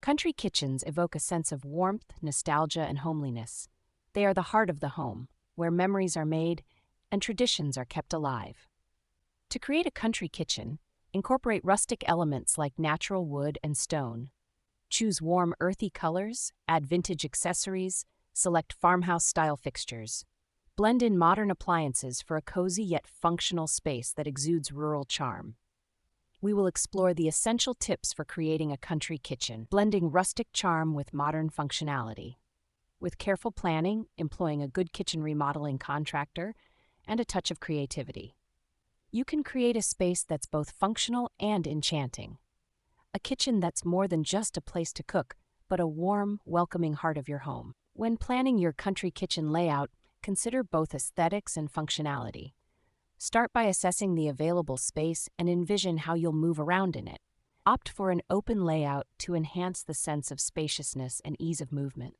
Country kitchens evoke a sense of warmth, nostalgia, and homeliness. They are the heart of the home, where memories are made and traditions are kept alive. To create a country kitchen, incorporate rustic elements like natural wood and stone. Choose warm, earthy colors, add vintage accessories, select farmhouse-style fixtures. Blend in modern appliances for a cozy yet functional space that exudes rural charm. We will explore the essential tips for creating a country kitchen, blending rustic charm with modern functionality. With careful planning, employing a good kitchen remodeling contractor, and a touch of creativity, you can create a space that's both functional and enchanting. A kitchen that's more than just a place to cook, but a warm, welcoming heart of your home. When planning your country kitchen layout, consider both aesthetics and functionality. Start by assessing the available space and envision how you'll move around in it. Opt for an open layout to enhance the sense of spaciousness and ease of movement.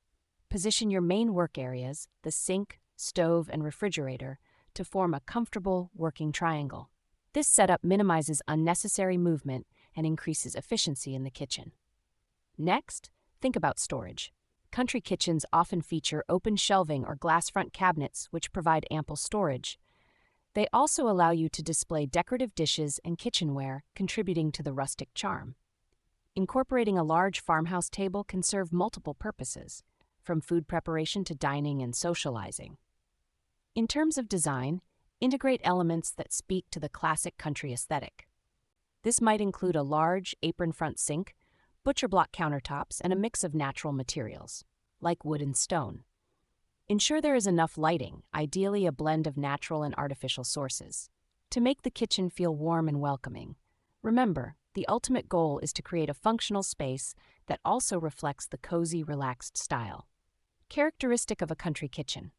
Position your main work areas, the sink, stove, and refrigerator, to form a comfortable working triangle. This setup minimizes unnecessary movement and increases efficiency in the kitchen. Next, think about storage. Country kitchens often feature open shelving or glass front cabinets, which provide ample storage. They also allow you to display decorative dishes and kitchenware, contributing to the rustic charm. Incorporating a large farmhouse table can serve multiple purposes, from food preparation to dining and socializing. In terms of design, integrate elements that speak to the classic country aesthetic. This might include a large apron-front sink, butcher block countertops, and a mix of natural materials, like wood and stone. Ensure there is enough lighting, ideally a blend of natural and artificial sources, to make the kitchen feel warm and welcoming. Remember, the ultimate goal is to create a functional space that also reflects the cozy, relaxed style. Characteristic of a country kitchen.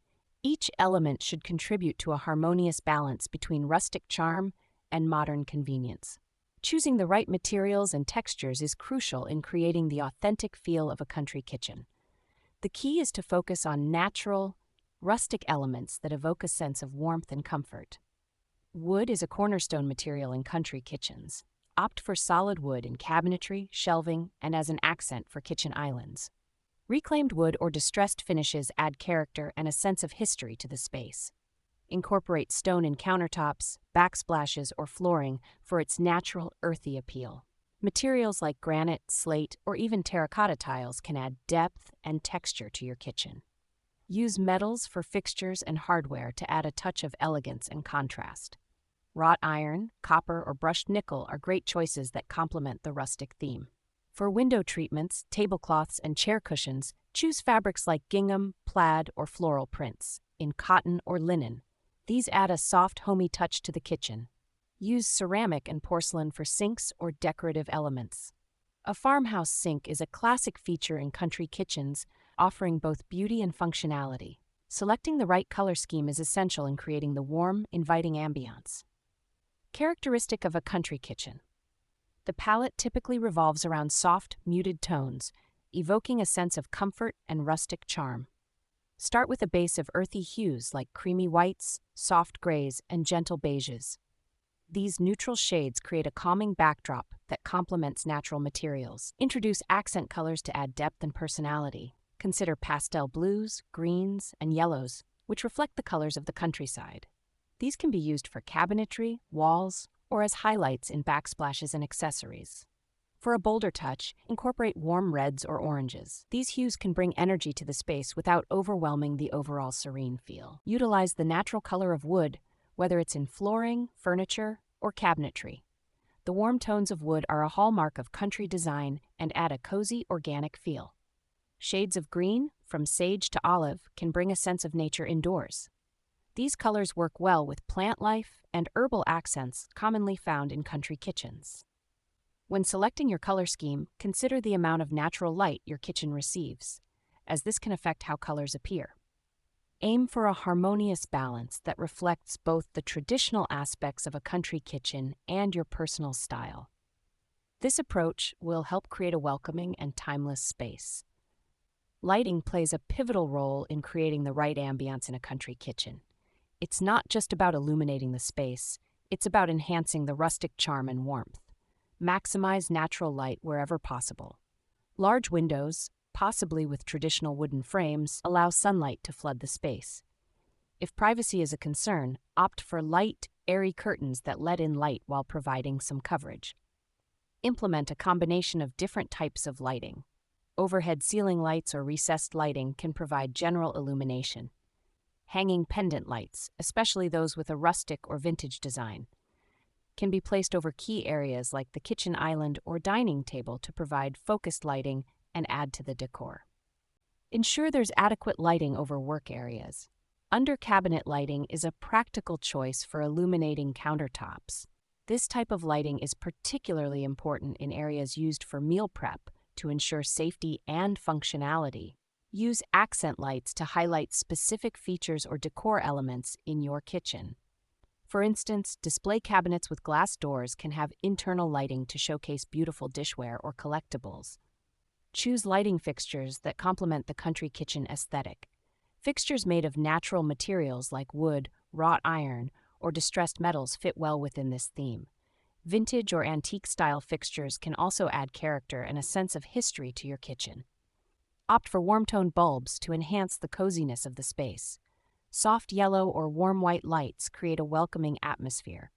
Each element should contribute to a harmonious balance between rustic charm and modern convenience. Choosing the right materials and textures is crucial in creating the authentic feel of a country kitchen. The key is to focus on natural, rustic elements that evoke a sense of warmth and comfort. Wood is a cornerstone material in country kitchens. Opt for solid wood in cabinetry, shelving, and as an accent for kitchen islands. Reclaimed wood or distressed finishes add character and a sense of history to the space. Incorporate stone in countertops, backsplashes, or flooring for its natural, earthy appeal. Materials like granite, slate, or even terracotta tiles can add depth and texture to your kitchen. Use metals for fixtures and hardware to add a touch of elegance and contrast. Wrought iron, copper, or brushed nickel are great choices that complement the rustic theme. For window treatments, tablecloths, and chair cushions, choose fabrics like gingham, plaid, or floral prints, in cotton or linen. These add a soft, homey touch to the kitchen. Use ceramic and porcelain for sinks or decorative elements. A farmhouse sink is a classic feature in country kitchens, offering both beauty and functionality. Selecting the right color scheme is essential in creating the warm, inviting ambiance. Characteristic of a country kitchen. The palette typically revolves around soft, muted tones, evoking a sense of comfort and rustic charm. Start with a base of earthy hues like creamy whites, soft grays, and gentle beiges. These neutral shades create a calming backdrop that complements natural materials. Introduce accent colors to add depth and personality. Consider pastel blues, greens, and yellows, which reflect the colors of the countryside. These can be used for cabinetry, walls, or as highlights in backsplashes and accessories. For a bolder touch, incorporate warm reds or oranges. These hues can bring energy to the space without overwhelming the overall serene feel. Utilize the natural color of wood, whether it's in flooring, furniture, or cabinetry. The warm tones of wood are a hallmark of country design and add a cozy, organic feel. Shades of green, from sage to olive, can bring a sense of nature indoors. These colors work well with plant life and herbal accents commonly found in country kitchens. When selecting your color scheme, consider the amount of natural light your kitchen receives, as this can affect how colors appear. Aim for a harmonious balance that reflects both the traditional aspects of a country kitchen and your personal style. This approach will help create a welcoming and timeless space. Lighting plays a pivotal role in creating the right ambiance in a country kitchen. It's not just about illuminating the space, it's about enhancing the rustic charm and warmth. Maximize natural light wherever possible. Large windows, possibly with traditional wooden frames, allow sunlight to flood the space. If privacy is a concern, opt for light, airy curtains that let in light while providing some coverage. Implement a combination of different types of lighting. Overhead ceiling lights or recessed lighting can provide general illumination. Hanging pendant lights, especially those with a rustic or vintage design, can be placed over key areas like the kitchen island or dining table to provide focused lighting and add to the decor. Ensure there's adequate lighting over work areas. Under-cabinet lighting is a practical choice for illuminating countertops. This type of lighting is particularly important in areas used for meal prep to ensure safety and functionality. Use accent lights to highlight specific features or decor elements in your kitchen. For instance, display cabinets with glass doors can have internal lighting to showcase beautiful dishware or collectibles. Choose lighting fixtures that complement the country kitchen aesthetic. Fixtures made of natural materials like wood, wrought iron, or distressed metals fit well within this theme. Vintage or antique-style fixtures can also add character and a sense of history to your kitchen. Opt for warm-toned bulbs to enhance the coziness of the space. Soft yellow or warm white lights create a welcoming atmosphere,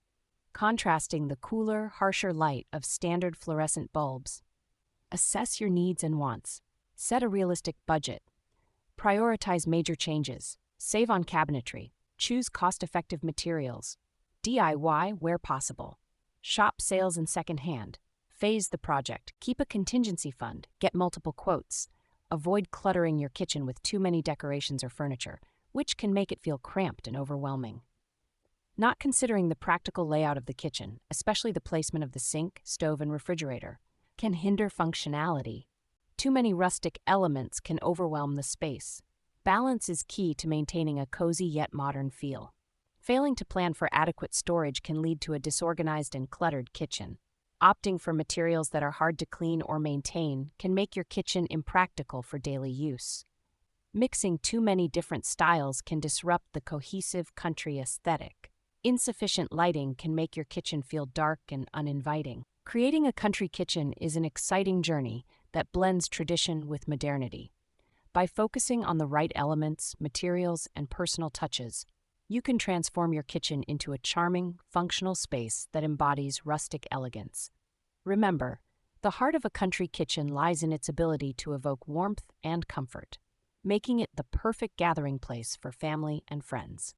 contrasting the cooler, harsher light of standard fluorescent bulbs. Assess your needs and wants. Set a realistic budget. Prioritize major changes. Save on cabinetry. Choose cost-effective materials. DIY where possible. Shop sales and secondhand. Phase the project. Keep a contingency fund. Get multiple quotes. Avoid cluttering your kitchen with too many decorations or furniture, which can make it feel cramped and overwhelming. Not considering the practical layout of the kitchen, especially the placement of the sink, stove, and refrigerator, can hinder functionality. Too many rustic elements can overwhelm the space. Balance is key to maintaining a cozy yet modern feel. Failing to plan for adequate storage can lead to a disorganized and cluttered kitchen. Opting for materials that are hard to clean or maintain can make your kitchen impractical for daily use. Mixing too many different styles can disrupt the cohesive country aesthetic. Insufficient lighting can make your kitchen feel dark and uninviting. Creating a country kitchen is an exciting journey that blends tradition with modernity. By focusing on the right elements, materials, and personal touches, you can transform your kitchen into a charming, functional space that embodies rustic elegance. Remember, the heart of a country kitchen lies in its ability to evoke warmth and comfort, making it the perfect gathering place for family and friends.